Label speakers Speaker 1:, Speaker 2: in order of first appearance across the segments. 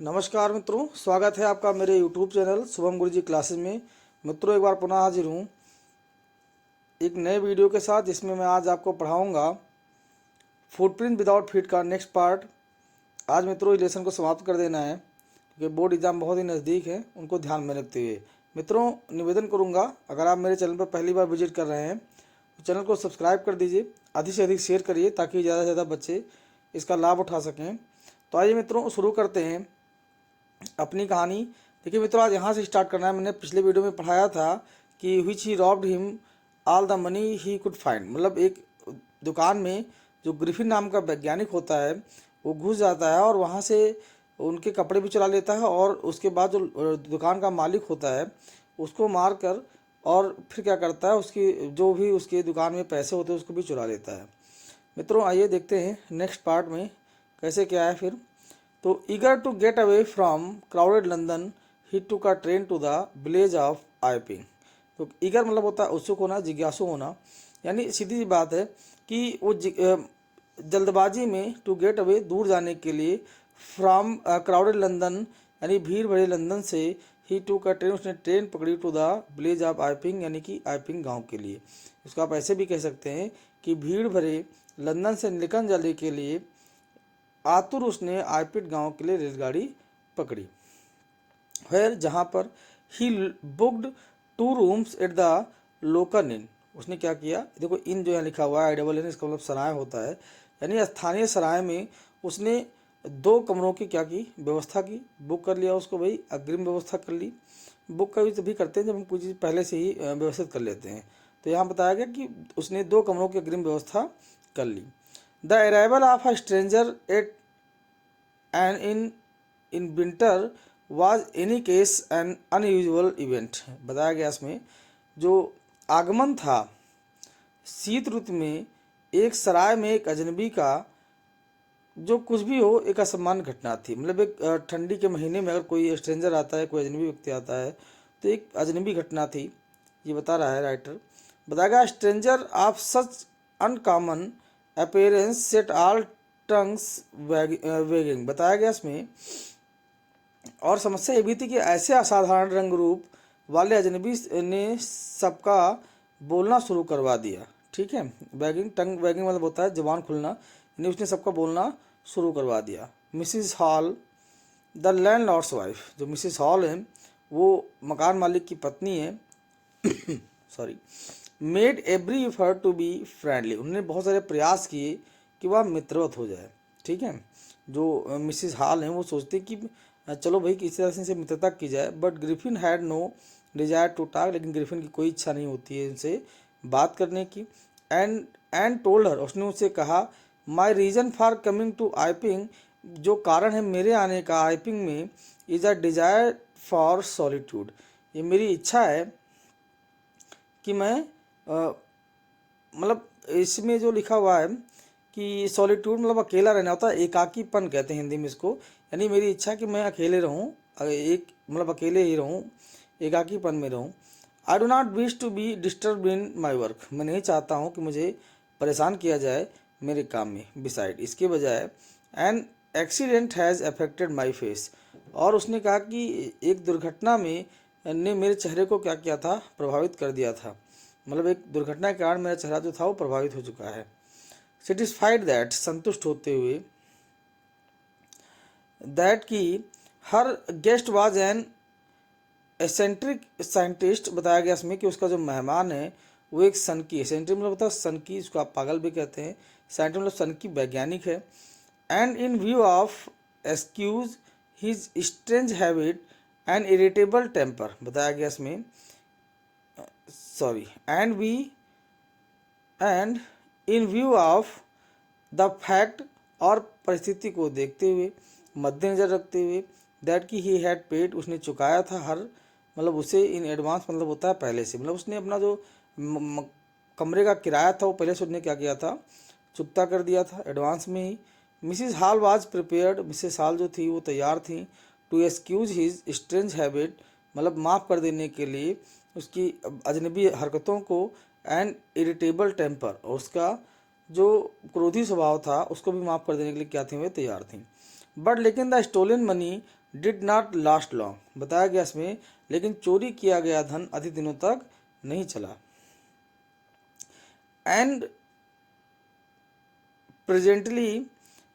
Speaker 1: नमस्कार मित्रों, स्वागत है आपका मेरे YouTube चैनल शुभम गुरुजी क्लासेस में। मित्रों, एक बार पुनः हाजिर हूँ एक नए वीडियो के साथ, जिसमें मैं आज आपको पढ़ाऊँगा फुटप्रिंट विदाउट फीट का नेक्स्ट पार्ट। आज मित्रों इस लेसन को समाप्त कर देना है, क्योंकि बोर्ड एग्जाम बहुत ही नज़दीक है, उनको ध्यान में रखते हुए। मित्रों, निवेदन करूँगा, अगर आप मेरे चैनल पर पहली बार विजिट कर रहे हैं तो चैनल को सब्सक्राइब कर दीजिए, अधिक से अधिक शेयर करिए ताकि ज़्यादा से ज़्यादा बच्चे इसका लाभ उठा सकें। तो आइए मित्रों शुरू करते हैं अपनी कहानी। देखिए मित्रों, आज यहाँ से स्टार्ट करना है। मैंने पिछले वीडियो में पढ़ाया था कि which he robbed him all the money he could find, मतलब एक दुकान में जो ग्रिफिन नाम का वैज्ञानिक होता है वो घुस जाता है और वहाँ से उनके कपड़े भी चुरा लेता है, और उसके बाद जो दुकान का मालिक होता है उसको मार कर और फिर क्या करता है, उसकी जो भी उसके दुकान में पैसे होते हैं उसको भी चुरा लेता है। मित्रों आइए देखते हैं नेक्स्ट पार्ट में कैसे क्या है फिर। तो eager to get away from crowded London he took a train to the village of Iping. तो ईगर मतलब होता है उत्सुक होना, जिज्ञासु होना, यानी सीधी सी बात है कि वो जल्दबाजी में टू गेट अवे दूर जाने के लिए, फ्रॉम क्राउडेड लंदन यानी भीड़ भरे लंदन से, ही टुक अ ट्रेन उसने ट्रेन पकड़ी टू द विलेज ऑफ आइपिंग यानी कि आइपिंग गांव के लिए। इसको आप ऐसे भी कह सकते हैं कि भीड़ भरे लंदन से निकल जाने के लिए आतुर उसने आइपिट गांव के लिए रेलगाड़ी पकड़ी। फिर जहां पर he booked 2 rooms at the local inn. उसने क्या किया, देखो इन जो है लिखा हुआ है INN, इसका मतलब सराय होता है, यानी स्थानीय सराय में उसने 2 कमरों की क्या की व्यवस्था की, बुक कर लिया उसको, भाई अग्रिम व्यवस्था कर ली। बुक कभी तभी करते हैं जब हम कोई चीज़ पहले से ही व्यवस्थित कर लेते हैं। तो यहाँ बताया गया कि उसने 2 कमरों की अग्रिम व्यवस्था कर ली। The arrival of a stranger at an inn winter was any case an unusual event. बताया गया इसमें जो आगमन था शीत ऋतु में एक सराय में एक अजनबी का, जो कुछ भी हो, एक असामान्य घटना थी। मतलब एक ठंडी के महीने में अगर कोई स्ट्रेंजर आता है, कोई अजनबी व्यक्ति आता है, तो एक अजनबी घटना थी, ये बता रहा है राइटर। बताएगा stranger of such uncommon appearance set all tongues weighing. बताया गया इसमें, और समस्या ये भी थी कि ऐसे असाधारण रंग रूप वाले अजनबी ने सबका बोलना शुरू करवा दिया। ठीक है, वैगिंग, टंग वैगिंग मतलब होता है जबान खुलना, यानी उसने सबका बोलना शुरू करवा दिया। Mrs Hall the landlord's wife, जो मिसिस हॉल है वो मकान मालिक की पत्नी है, sorry, made every effort to be friendly. उन्होंने बहुत सारे प्रयास किए कि वह मित्रवत हो जाए। ठीक है, जो मिसिस हॉल हैं वो सोचते कि चलो भाई किसी तरह से मित्रता की जाए, but Griffin had no desire to talk. लेकिन ग्रिफिन की कोई इच्छा नहीं होती है उनसे बात करने की। एंड टोल्ड हर, उसने उससे कहा, my reason for coming to Iping, जो कारण है मेरे आने का आइपिंग में, is a desire for solitude, ये मेरी इच्छा है कि मैं मतलब इसमें जो लिखा हुआ है कि सॉलिट्यूड मतलब अकेला रहना होता है, एकाकीपन कहते हैं हिंदी में इसको, यानी मेरी इच्छा कि मैं अकेले रहूं, एक मतलब अकेले ही रहूं, एकाकीपन में रहूं। I do not wish to be disturb in my work, मैं नहीं चाहता हूं कि मुझे परेशान किया जाए मेरे काम में। बिसाइड, इसके बजाय, an accident has affected my face, और उसने कहा कि एक दुर्घटना में ने मेरे चेहरे को क्या किया था, प्रभावित कर दिया था। मतलब एक दुर्घटना के कारण मेरा चेहरा जो था वो प्रभावित हो चुका है। सेटिस्फाइड दैट, संतुष्ट होते हुए, दैट की her guest was an eccentric scientist. बताया गया इसमें कि उसका जो मेहमान है वो एक सन की, एसेंट्रिक मतलब होता है सन की, इसको आप पागल भी कहते हैं, साइंटिस्ट मतलब सन की वैज्ञानिक है। And in view of excuse his strange habit and irritable temper. बताया गया इसमें, sorry, and in view of the fact, और परिस्थिति को देखते हुए, मद्देनजर रखते हुए, दैट की ही हैड पेड, उसने चुकाया था हर, मतलब उसे इन एडवांस मतलब होता है पहले से, मतलब उसने अपना जो कमरे का किराया था वो पहले से उसने क्या किया था, चुकता कर दिया था एडवांस में ही। Mrs Hall was prepared, Mrs Hall जो थी वो तैयार थी, to excuse his strange habit, मतलब माफ़ कर देने के लिए उसकी अजनबी हरकतों को, एंड इरिटेबल टेम्पर, और उसका जो क्रोधी स्वभाव था उसको भी माफ़ कर देने के लिए क्या थी, वे तैयार थी। बट लेकिन the stolen money did not last long. बताया गया इसमें लेकिन चोरी किया गया धन अधिक दिनों तक नहीं चला। And presently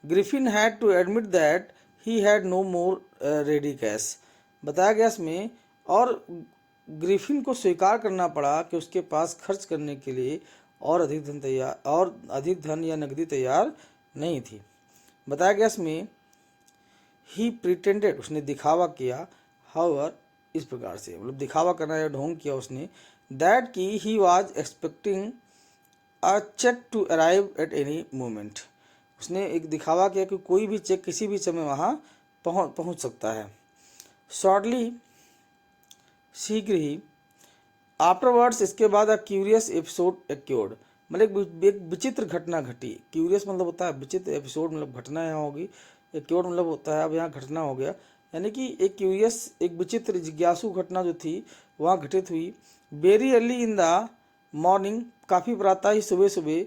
Speaker 1: Griffin had to admit that he had no more ready cash. बताया गया इसमें और ग्रिफिन को स्वीकार करना पड़ा कि उसके पास खर्च करने के लिए और अधिक धन या नकदी तैयार नहीं थी। बताया गया इसमें ही प्रिटेंडेड, उसने दिखावा किया, हाउएवर, इस प्रकार से, मतलब दिखावा करना या ढोंग किया उसने, दैट की he was expecting a cheque to arrive at any moment. उसने एक दिखावा किया कि कोई भी चेक किसी भी समय वहाँ पहुँच सकता है। शॉर्टली, शीघ्र ही, आफ्टरवर्ड्स, इसके बाद अ क्यूरियस एपिसोड एक्योर्ड, मतलब एक विचित्र घटना घटी। क्यूरियस मतलब होता है विचित्र, एपिसोड मतलब घटना यहाँ होगी, एक्योर्ड मतलब होता है अब यहाँ घटना हो गया, यानी कि एक विचित्र जिज्ञासु घटना जो थी वहाँ घटित हुई। Very early in the morning, काफ़ी प्रातः ही सुबह सुबह,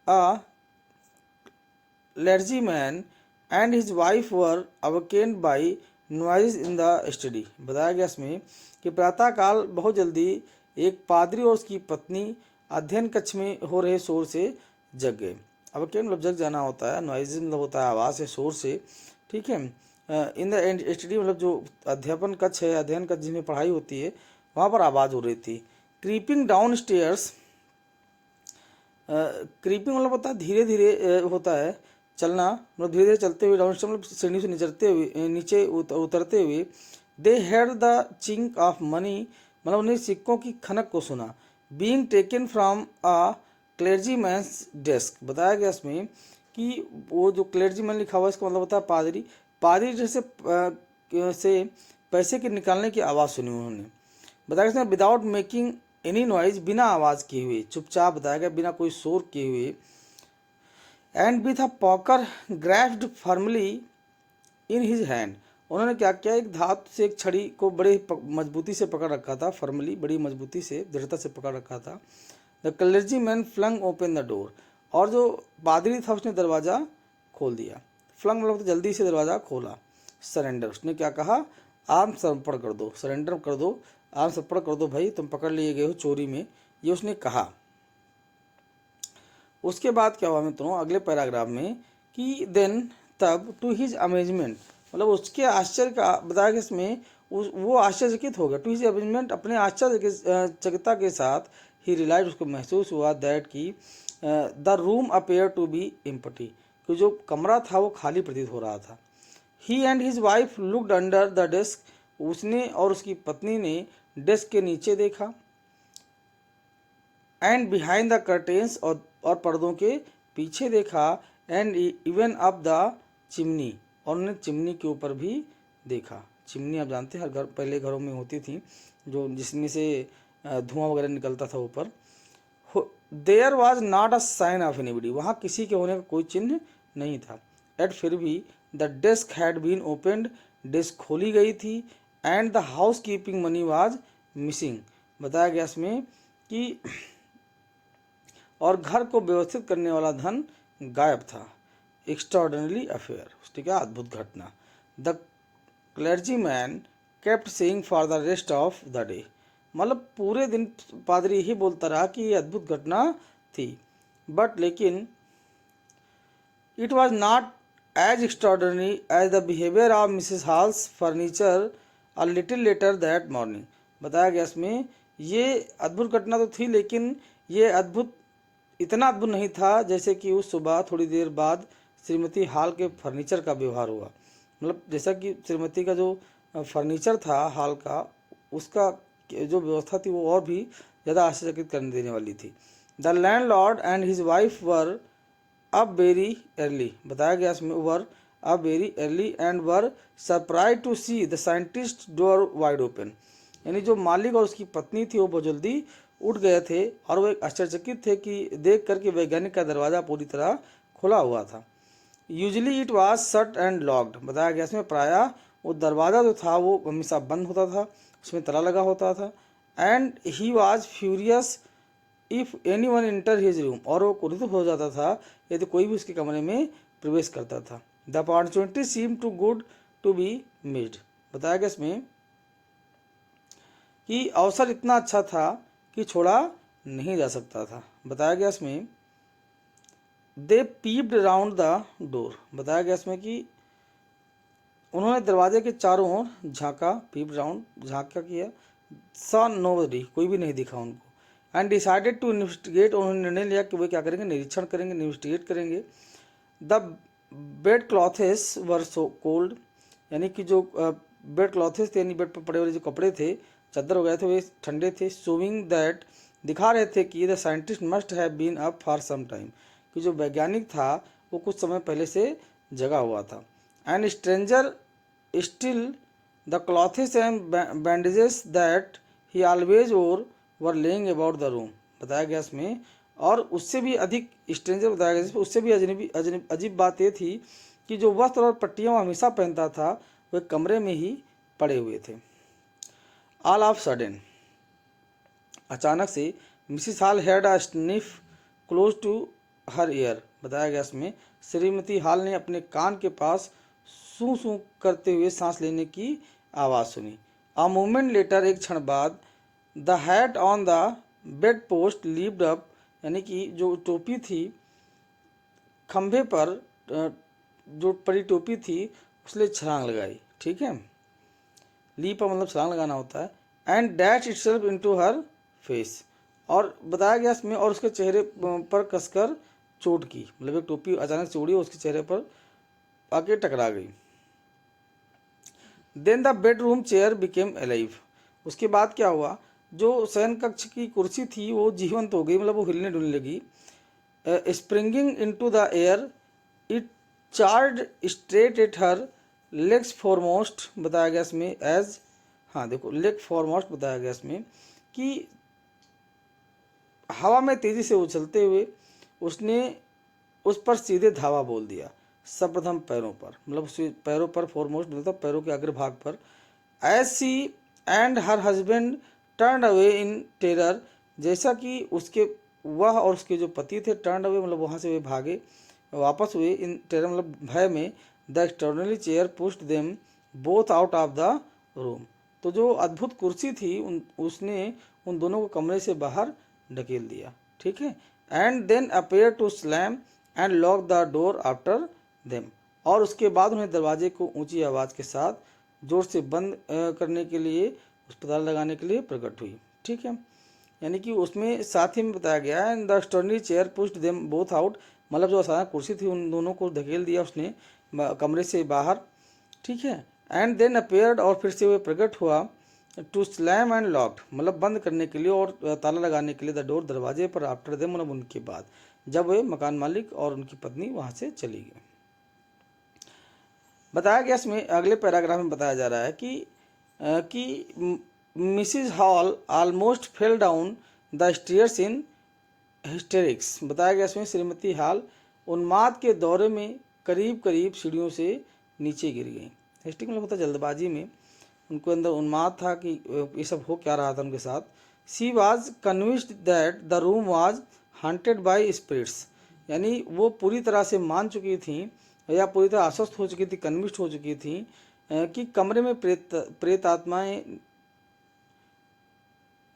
Speaker 1: a clergyman and his wife were awakened by noise in the study. बताया गया इसमें कि प्रातःकाल बहुत जल्दी एक पादरी और उसकी पत्नी अध्ययन कक्ष में हो रहे शोर से जग गए। अवेकेन मतलब जग जाना होता है, नॉइज मतलब होता है आवाज़ से, शोर से, ठीक है। इन द स्टडी मतलब जो अध्यापन कक्ष है, अध्ययन कक्ष जिसमें पढ़ाई होती है, वहाँ पर आवाज़ हो रही थी। क्रीपिंग डाउन स्टेयर्स, क्रीपिंग मतलब होता है धीरे धीरे होता है चलना, मतलब धीरे धीरे चलते हुए, डाउन मतलब सीढ़ी से नीचे उतरते हुए। They heard the chink of money, मतलब उन्हें सिक्कों की खनक को सुना। Being taken from a clergyman's desk. बताया गया इसमें कि वो जो क्लेर्जीमैन लिखा हुआ है इसका मतलब होता है पादरी। पादरी जैसे से पैसे के निकालने की आवाज़ सुनी उन्होंने। बताया गया विदाउट मेकिंग एनी नॉइज, बिना आवाज़ किए हुए, चुपचाप, बताया गया बिना कोई शोर किए हुए। And with a poker grasped firmly in his hand, उन्होंने क्या किया, एक धातु से एक छड़ी को बड़े मजबूती से पकड़ रखा था, फर्मली बड़ी मजबूती से, दृढ़ता से पकड़ रखा था। The clergyman flung open the door, और जो पादरी था उसने दरवाज़ा खोल दिया। फ्लंग मतलब तो जल्दी से दरवाज़ा खोला। सरेंडर, उसने क्या कहा, आर्म समर्पण कर दो, सरेंडर कर दो, आर्म समर्पण कर दो भाई, तुम पकड़ लिए गए हो चोरी में, ये उसने कहा। उसके बाद क्या हुआ मित्रों अगले पैराग्राफ में कि देन, तब, टू हिज अमेजमेंट, मतलब उसके आश्चर्य का बताया कि इसमें वो आश्चर्यचकित हो गया। टू हिज अमेजमेंट, अपने आश्चर्यचकितता के साथ, ही रियलाइज, उसको महसूस हुआ, दैट की the room appear to be empty, कि जो कमरा था वो खाली प्रतीत हो रहा था। He and his wife looked under the desk, उसने और उसकी पत्नी ने डेस्क के नीचे देखा। एंड बिहाइंड द कर्टेन्स, और पर्दों के पीछे देखा। And even up the chimney, और उन्होंने चिमनी के ऊपर भी देखा। चिमनी आप जानते हैं हर घर, पहले घरों में होती थी, जो जिसमें से धुआं वगैरह निकलता था ऊपर। There was not a sign of anybody, वहाँ किसी के होने का कोई चिन्ह नहीं था। एट फिर भी the desk had been opened, desk खोली गई थी। And the housekeeping money was missing, बताया गया इसमें कि और घर को व्यवस्थित करने वाला धन गायब था। एक्स्ट्राऑर्डिनरी अफेयर, ठीक है, अद्भुत घटना। The clergy man kept saying for the rest of the day, मतलब पूरे दिन पादरी ही बोलता रहा कि ये अद्भुत घटना थी। बट लेकिन it was not as extraordinary as the behaviour of Mrs Hall's furniture a little later that morning, बताया गया इसमें ये अद्भुत घटना तो थी, लेकिन ये इतना अद्भुत नहीं था जैसे कि उस सुबह थोड़ी देर बाद श्रीमती हॉल के फर्नीचर का व्यवहार हुआ। मतलब जैसा कि श्रीमती का जो फर्नीचर था हॉल का, उसका जो व्यवस्था थी वो और भी ज़्यादा आश्चर्यचकित करने देने वाली थी। The landlord and his wife were up very early, बताया गया इसमें were up very early and were surprised to see the scientist door wide open, यानी जो मालिक और उसकी पत्नी थी वो बहुत जल्दी उठ गए थे और वो आश्चर्यचकित थे कि देख कर कि वैज्ञानिक का दरवाज़ा पूरी तरह खुला हुआ था। Usually it was shut and locked, बताया गया इसमें प्रायः वो दरवाज़ा जो था वो हमेशा बंद होता था, उसमें ताला लगा होता था। And he was furious if any one inter his room, और वो क्रोधित हो जाता था यदि कोई भी उसके कमरे में प्रवेश करता था। The opportunity seem too good to be missed, बताया गया इसमें कि अवसर इतना अच्छा था कि छोड़ा नहीं जा सकता था। बताया गया इसमें दे पीप्ड राउंड द डोर। बताया गया इसमें कि उन्होंने दरवाजे के चारों ओर झांका, पीप्ड राउंड झांका किया, सॉ नोबडी, कोई भी नहीं दिखा उनको, एंड डिसाइडेड टू इन्वेस्टिगेट, उन्होंने निर्णय लिया कि वे क्या करेंगे, निरीक्षण करेंगे, इन्वेस्टिगेट करेंगे। The bed clothes were so cold, यानी कि जो बेड क्लॉथेस थे यानी बेड पर पड़े वाले जो कपड़े थे, चादर वगैरह थे, वे ठंडे थे। शोविंग दैट, दिखा रहे थे कि the scientist must have been up for some time, कि जो वैज्ञानिक था वो कुछ समय पहले से जगा हुआ था। And stranger still the clothes and bandages that he always और वर लेइंग अबाउट द रूम। बताया गया इसमें, और उससे भी अधिक स्ट्रेंजर बताया गया, उससे भी अजीब बात ये थी कि जो वस्त्र और पट्टियाँ वो हमेशा पहनता था वे कमरे में ही पड़े हुए थे। ऑल ऑफ सडन, अचानक से Mrs Hall had a sniff close to her ear. बताया गया इसमें श्रीमती हॉल ने अपने कान के पास सूं सूं करते हुए सांस लेने की आवाज़ सुनी। अ मोमेंट लेटर, एक क्षण बाद, the hat on the bed post levied up, यानी कि जो टोपी थी खंभे पर, जो पड़ी टोपी थी उसने छलांग लगाई। ठीक है, लीप मतलब छलांग लगाना होता है। And dash itself into her face, और बताया गया इसमें, और उसके चेहरे पर कसकर चोट की, मतलब एक टोपी अचानक से उड़ी और उसके चेहरे पर आके टकरा गई। Then the bedroom chair became alive, उसके बाद क्या हुआ, जो शयन कक्ष की कुर्सी थी वो जीवंत हो गई, मतलब वो हिलने डुलने लगी। Springing into the air it charged straight at her legs foremost. बताया गया इसमें एज, हाँ देखो लेग फॉरमोस्ट बताया गया इसमें कि हवा में तेजी से उछलते हुए उसने उस पर सीधे धावा बोल दिया, सर्वप्रथम पैरों पर, मतलब उसके पैरों पर, फॉरमोस्ट मतलब पैरों के अग्रभाग पर। As she and her husband turn away in terror, जैसा कि उसके वह और उसके जो पति थे टर्न अवे मतलब वहाँ से वे भागे, वापस हुए, इन टेरर मतलब भय में। The extraordinary chair pushed them both out of the room, तो जो अद्भुत कुर्सी थी उसने उन दोनों को कमरे से बाहर ढकेल दिया। ठीक है, and then appear to slam and lock the door after them, और उसके बाद उन्हें दरवाजे को ऊंची आवाज़ के साथ जोर से बंद करने के लिए, उस पर ताला लगाने के लिए प्रकट हुई। ठीक है, यानी कि उसमें साथ ही में बताया गया है the extraordinary chair pushed them both out, मतलब जो अचानक कुर्सी थी उन दोनों को धकेल दिया उसने कमरे से बाहर। ठीक है, एंड देन अपेयर्ड, और फिर से वे प्रकट हुआ, टू स्लैम एंड लॉक्ड मतलब बंद करने के लिए और ताला लगाने के लिए, द डोर दरवाजे पर, आफ्टर देम मतलब उनके बाद, जब वे मकान मालिक और उनकी पत्नी वहाँ से चली गई। बताया गया इसमें अगले पैराग्राफ में बताया जा रहा है कि Mrs hall almost fell down the stairs in hysterics. बताया गया इसमें श्रीमती हॉल उन्माद के दौरे में करीब करीब सीढ़ियों से नीचे गिर गई। हिस्टेरिक मतलब होता जल्दबाजी में, उनको अंदर उन्माद था कि ये सब हो क्या रहा था उनके साथ। She was convinced that the room was haunted by spirits, यानी वो पूरी तरह से मान चुकी थी या पूरी तरह आश्वस्त हो चुकी थी, कन्विंस्ड हो चुकी थी कि कमरे में प्रेत आत्माएं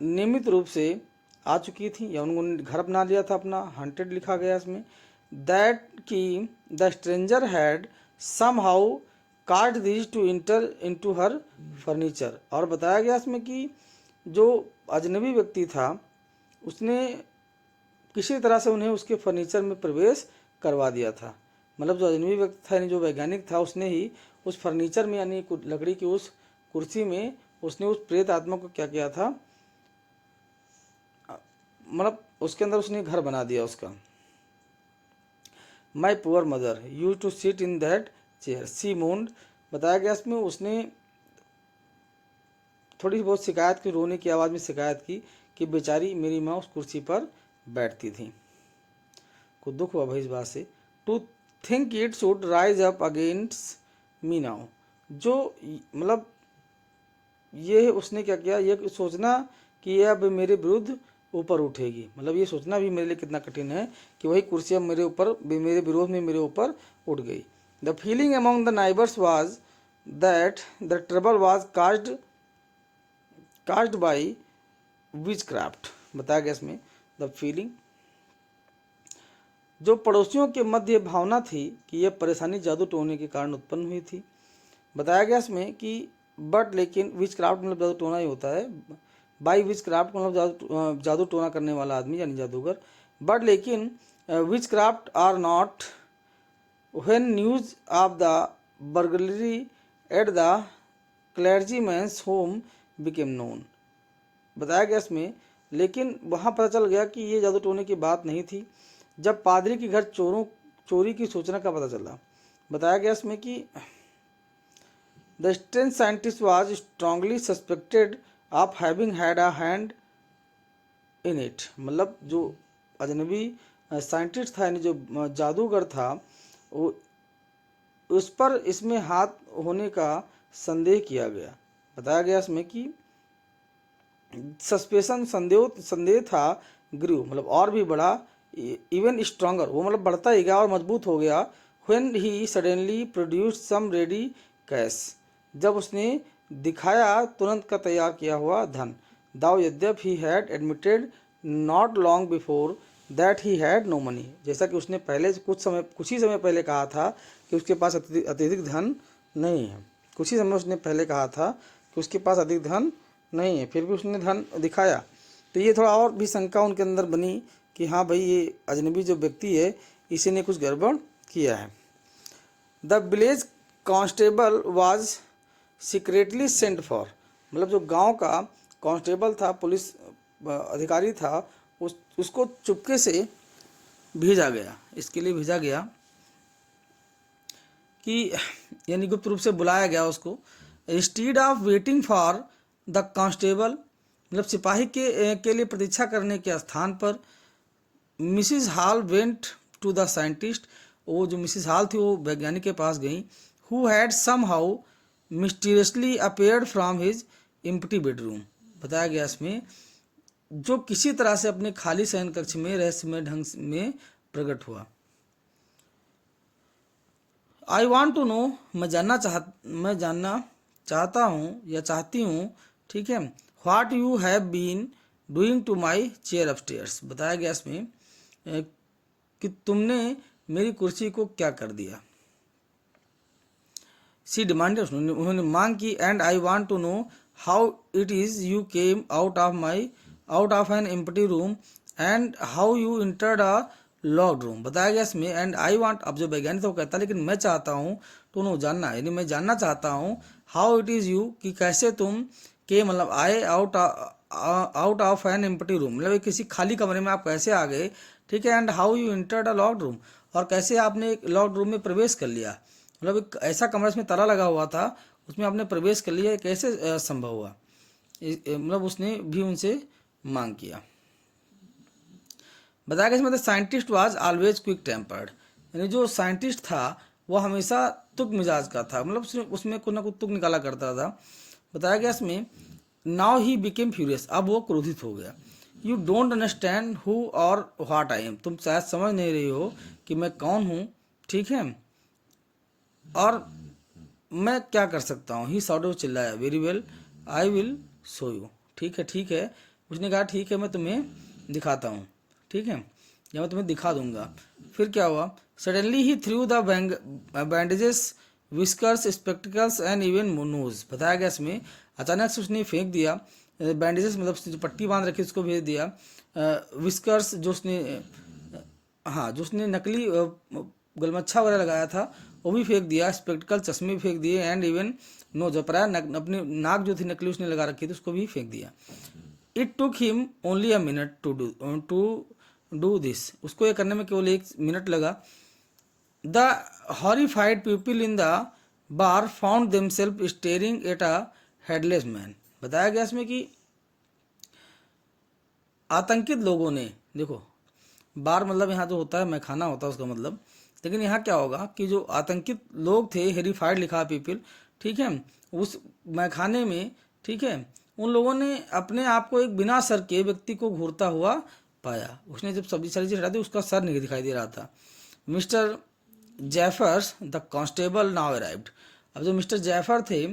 Speaker 1: नियमित रूप से आ चुकी थी, या उन्होंने घर बना लिया था अपना, हॉन्टेड लिखा गया इसमें। दैट कि the stranger had somehow caused these to enter into her furniture, और बताया गया इसमें कि जो अजनबी व्यक्ति था उसने किसी तरह से उन्हें उसके फर्नीचर में प्रवेश करवा दिया था, मतलब जो अजनबी व्यक्ति था यानी जो वैज्ञानिक था उसने ही उस फर्नीचर में यानी लकड़ी की उस कुर्सी में उसने उस प्रेत आत्मा को क्या किया था, मतलब उसके अंदर उसने घर बना दिया उसका। My poor mother used to sit in that chair she moaned. बताया गया इसमें उसने थोड़ी बहुत शिकायत की, रोने की आवाज़ में शिकायत की कि बेचारी मेरी माँ उस कुर्सी पर बैठती थी। को दुख हुआ भाई इस बात से। To think it should rise up against me now, जो मतलब ये उसने क्या किया, ये सोचना कि यह अब मेरे विरुद्ध ऊपर उठेगी, मतलब ये सोचना भी मेरे लिए कितना कठिन है कि वही कुर्सी अब मेरे विरोध में मेरे ऊपर उठ गई। The feeling among the neighbours was that the trouble was caused by witchcraft। बताया गया इसमें द फीलिंग, जो पड़ोसियों के मध्य भावना थी कि यह परेशानी जादू टोने के कारण उत्पन्न हुई थी। बताया गया इसमें कि बट लेकिन विच क्राफ्ट मतलब जादू टोना ही होता है, बाई विच क्राफ्ट मतलब जादू टोना करने वाला आदमी यानी जादूगर। बट लेकिन witchcraft are not when news of the burglary at the clergyman's home became known. बताया गया इसमें लेकिन वहाँ पता चल गया कि ये जादू टोने की बात नहीं थी जब पादरी के घर चोरी की सूचना का पता चला। बताया गया इसमें कि the strange scientist was strongly suspected of having had a hand in it. मतलब जो अजनबी साइंटिस्ट था यानी जो जादूगर था वो उस पर इसमें हाथ होने का संदेह किया गया। बताया गया इसमें कि सस्पेशन संदेह था ग्रू मतलब और भी बढ़ा, इवन स्ट्रॉन्गर वो मतलब बढ़ता ही गया और मजबूत हो गया। When he suddenly produced some ready cash, जब उसने दिखाया तुरंत का तैयार किया हुआ धन। दाव यद्यप he had admitted not long before that he had no money, जैसा कि उसने पहले कुछ ही समय पहले कहा था कि उसके पास अत्यधिक धन नहीं है। कुछ ही समय उसने पहले कहा था कि उसके पास अधिक धन नहीं है, फिर भी उसने धन दिखाया। तो ये थोड़ा और भी शंका उनके अंदर बनी कि हाँ भाई ये अजनबी जो व्यक्ति है इसी ने कुछ गड़बड़ किया है। The village constable was secretly sent for, मतलब जो गांव का कांस्टेबल था, पुलिस अधिकारी था, उसको चुपके से भेजा गया, इसके लिए भेजा गया कि यानी गुप्त रूप से बुलाया गया उसको। Instead of waiting for the constable, मतलब सिपाही के लिए प्रतीक्षा करने के स्थान पर Mrs Hall went to the scientist, वो जो मिसिज हॉल थी वो वैज्ञानिक के पास गई। Who had somehow mysteriously appeared from his empty bedroom. बताया गया इसमें जो किसी तरह से अपने खाली शयन कक्ष में रहस्यमय ढंग में प्रकट हुआ। आई वॉन्ट टू नो, मैं जानना चाहता हूँ या चाहती हूँ, ठीक है। What you have been doing to my chair upstairs. बताया गया इसमें कि तुमने मेरी कुर्सी को क्या कर दिया। सी डिमांडेड, उन्होंने मांग की। And I want to know how it is you came out of an empty room and how you entered a locked room. बताया गया इसमें एंड आई वांट, अब जो वैज्ञानिक था वो कहता है लेकिन मैं चाहता हूँ टू नो जानना, यानी मैं जानना चाहता हूँ हाउ इट इज यू कि कैसे तुम के मतलब आए out of an empty room, मतलब किसी खाली कमरे में आप कैसे आ गए, ठीक है। And how you entered a locked room, और कैसे आपने एक लॉक्ड रूम में प्रवेश कर लिया, मतलब एक ऐसा कमरा इसमें ताला लगा हुआ था उसमें आपने प्रवेश कर लिया, कैसे संभव हुआ, मतलब उसने भी उनसे मांग किया। बताया गया इसमें scientist was always quick tempered, यानी जो साइंटिस्ट था वो हमेशा तुक मिजाज का था, मतलब उसमें कुछ ना कुछ तुक निकाला करता था। बताया गया इसमें नाउ ही बिकेम फ्यूरियस, अब वो क्रोधित हो गया। यू डोंट अंडरस्टैंड हु और व्हाट आई एम, तुम शायद समझ नहीं रही हो कि मैं कौन हूँ, ठीक है, और मैं क्या कर सकता हूँ। ही सॉर्ट ऑफ चिल्लाया। Very well I will show you, ठीक है। उसने कहा ठीक है मैं तुम्हें दिखाता हूँ, ठीक है, या मैं तुम्हें दिखा दूंगा। फिर क्या हुआ, सडनली ही through the bandages whiskers spectacles and even nose. बताया गया इसमें अचानक से उसने फेंक दिया बैंडेजेस, मतलब जो पट्टी बांध रखी उसको भेज दिया। विस्कर्स जो उसने नकली गलमच्छा वगैरह लगाया था वो भी फेंक दिया, स्पेक्टिकल चश्मे भी फेंक दिए, एंड इवन नो जो प्राय अपनी नाक जो थी नकली उसने लगा रखी थी उसको भी फेंक दिया। It took him only a minute to do this, उसको ये करने में केवल 1 मिनट लगा। The horrified people in the bar found themselves staring at a headless man. बताया गया इसमें कि आतंकित लोगों ने, देखो बार मतलब यहाँ जो होता है मैखाना होता है उसका मतलब, लेकिन यहाँ क्या होगा कि जो आतंकित लोग थे, हेरिफाइड लिखा पीपल, ठीक है, उस मैखाने में, ठीक है, उन लोगों ने अपने आप को एक बिना सर के व्यक्ति को घूरता हुआ पाया। उसने जब सारी चीज हटा दी उसका सर नहीं दिखाई दे रहा था। Mister Jeffers the constable now arrived, अब जो मिस्टर जैफर थे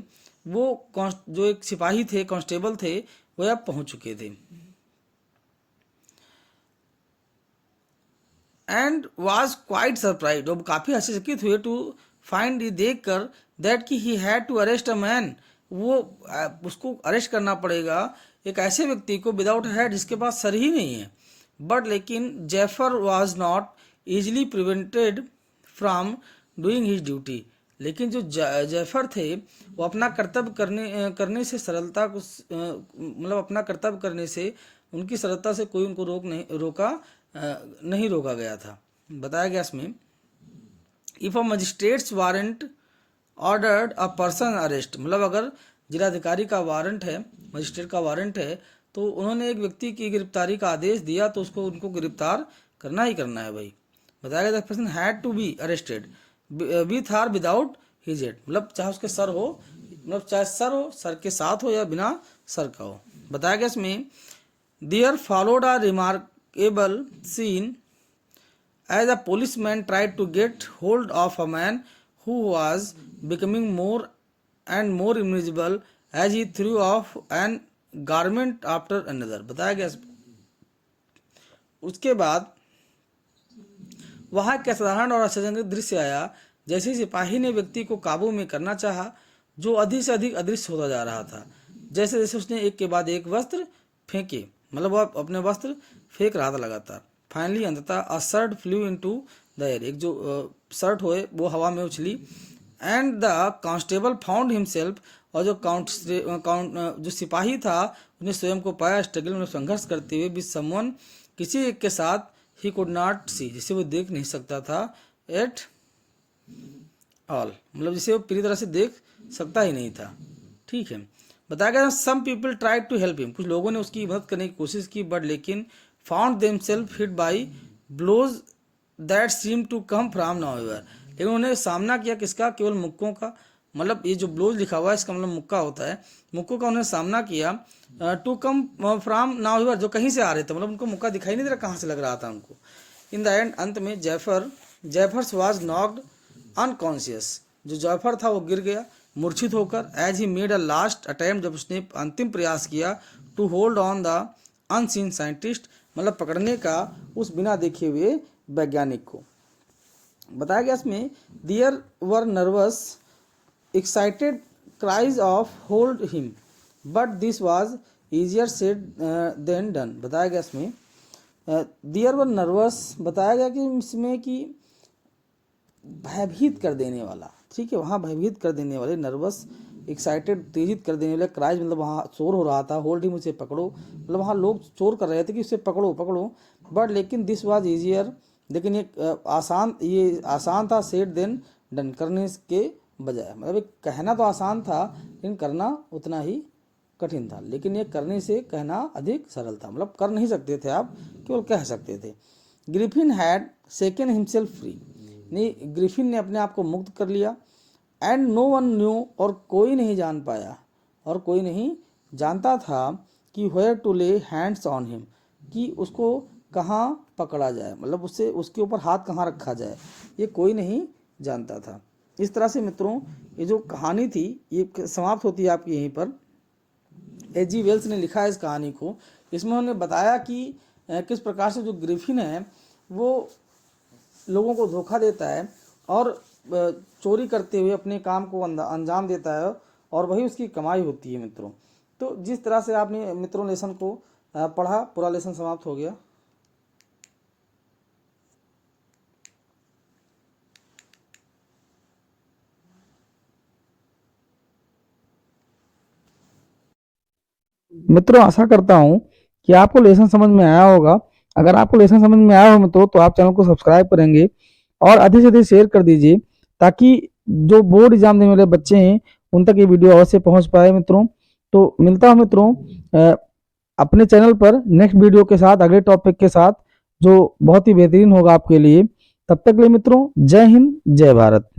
Speaker 1: वो जो एक सिपाही थे, कांस्टेबल थे, वो अब पहुंच चुके थे एंड वॉज क्वाइट सरप्राइज, वो काफ़ी आश्चर्यचकित हुए टू फाइंड, ये देख कर दैट कि he had to arrest a man, वो उसको अरेस्ट करना पड़ेगा एक ऐसे व्यक्ति को विदाउट हेड, जिसके पास सर ही नहीं है। बट लेकिन Jaffers was not easily prevented from doing his duty, लेकिन जो जैफर थे वो अपना कर्तव्य करने से सरलता को मतलब अपना कर्तव्य करने से उनकी सरलता से कोई उनको नहीं रोका गया था। बताया गया इसमें, if a magistrates warrant ordered a person arrest, मतलब अगर जिलाधिकारी का वारंट है, मजिस्ट्रेट का वारंट है, तो उन्होंने एक व्यक्ति की गिरफ्तारी का आदेश दिया तो उसको उनको गिरफ्तार करना ही करना है भाई। बताया गया, the person had to be arrested with or without his head, मतलब चाहे उसके सर हो, मतलब चाहे सर के साथ हो या बिना सर का हो। बताया गया इसमें, there followed a remarkable scene as a policeman tried to get hold of a man who was becoming more and more invisible as he threw off an garment after another। बताया गया। उसके बाद वहाँ एक असाधारण और आश्चर्यजनक दृश्य आया, जैसे सिपाही ने व्यक्ति को काबू में करना चाहा जो अधिक से अधिक अदृश्य होता जा रहा था। जैसे जैसे उसने एक के बाद एक वस्त्र फेंके, मतलब वह अपने वस्त्र फेंक रहा था लगातार। फाइनली अंततः a shirt flew into the air, एक जो शर्ट होए वो हवा में उछली। And the constable found himself, और जो सिपाही था उसने स्वयं को पाया स्ट्रगल में, संघर्ष करते हुए विद समवन, किसी एक के साथ, ही कुड नॉट सी, जिसे वो देख नहीं सकता था, एट ऑल, मतलब जिसे वो पूरी तरह से देख सकता ही नहीं था। ठीक है। बताया गया some people tried to help him, कुछ लोगों ने उसकी मदद करने की कोशिश की, बट लेकिन found themselves hit by blows that seem to come from nowhere, लेकिन उन्होंने सामना किया किसका, केवल मुक्कों का, मतलब ये जो ब्लोज लिखा हुआ है इसका मतलब मुक्का होता है, मुक्कों का उन्होंने सामना किया। टू कम फ्रॉम नॉवेवर, जो कहीं से आ रहे थे, मतलब उनको मुक्का दिखाई नहीं दे रहा कहाँ से लग रहा था उनको। इन द एंड, अंत में जैफर्स वाज नॉक्ड अनकॉन्शियस, जो जैफर था वो गिर गया मूर्छित होकर। As he made a last attempt, जब उसने अंतिम प्रयास किया, to hold on the unseen scientist, मतलब पकड़ने का उस बिना देखे हुए वैज्ञानिक को। बताया गया इसमें, there were nervous excited cries of hold him, but this was easier said than done. बताया गया इसमें, देयर वर नर्वस, बताया गया कि इसमें कि भयभीत कर देने वाला, ठीक है, वहाँ भयभीत कर देने वाले, नर्वस एक्साइटेड उत्तेजित कर देने वाले, क्राइज मतलब वहाँ शोर हो रहा था, होल्ड हिम उसे पकड़ो, मतलब वहाँ लोग शोर कर रहे थे कि उसे पकड़ो पकड़ो, बट लेकिन दिस वाज ईजियर, लेकिन ये आसान था, सेड देन डन, करने के बजाय, मतलब एक कहना तो आसान था लेकिन करना उतना ही कठिन था, लेकिन ये करने से कहना अधिक सरल था, मतलब कर नहीं सकते थे आप, केवल कह सकते थे। ग्रिफिन हैड सेकन हिमसेल्फ फ्री, नहीं, ग्रिफिन ने अपने आप को मुक्त कर लिया। एंड नो वन न्यू, और कोई नहीं जान पाया, और कोई नहीं जानता था कि वेयर टू ले हैंड्स ऑन हिम, कि उसको कहाँ पकड़ा जाए, मतलब उससे उसके ऊपर हाथ कहाँ रखा जाए, ये कोई नहीं जानता था। इस तरह से मित्रों ये जो कहानी थी ये समाप्त होती है आपकी यहीं पर। H.G. वेल्स ने लिखा है इस कहानी को, इसमें उन्होंने बताया कि किस प्रकार से जो ग्रिफिन है वो लोगों को धोखा देता है और चोरी करते हुए अपने काम को अंजाम देता है, और वही उसकी कमाई होती है मित्रों। तो जिस तरह से आपने मित्रों लेसन को पढ़ा, पूरा लेसन समाप्त हो गया। मित्रों आशा करता हूँ कि आपको लेसन समझ में आया होगा। अगर आपको लेसन समझ में आया हो मित्रों तो आप चैनल को सब्सक्राइब करेंगे और अधिक से अधिक शेयर कर दीजिए, ताकि जो बोर्ड एग्जाम देने वाले बच्चे हैं उन तक ये वीडियो अवश्य पहुंच पाए मित्रों। तो मिलता हूं मित्रों अपने चैनल पर नेक्स्ट वीडियो के साथ, अगले टॉपिक के साथ जो बहुत ही बेहतरीन होगा आपके लिए। तब तक के लिए मित्रों जय हिंद जय भारत।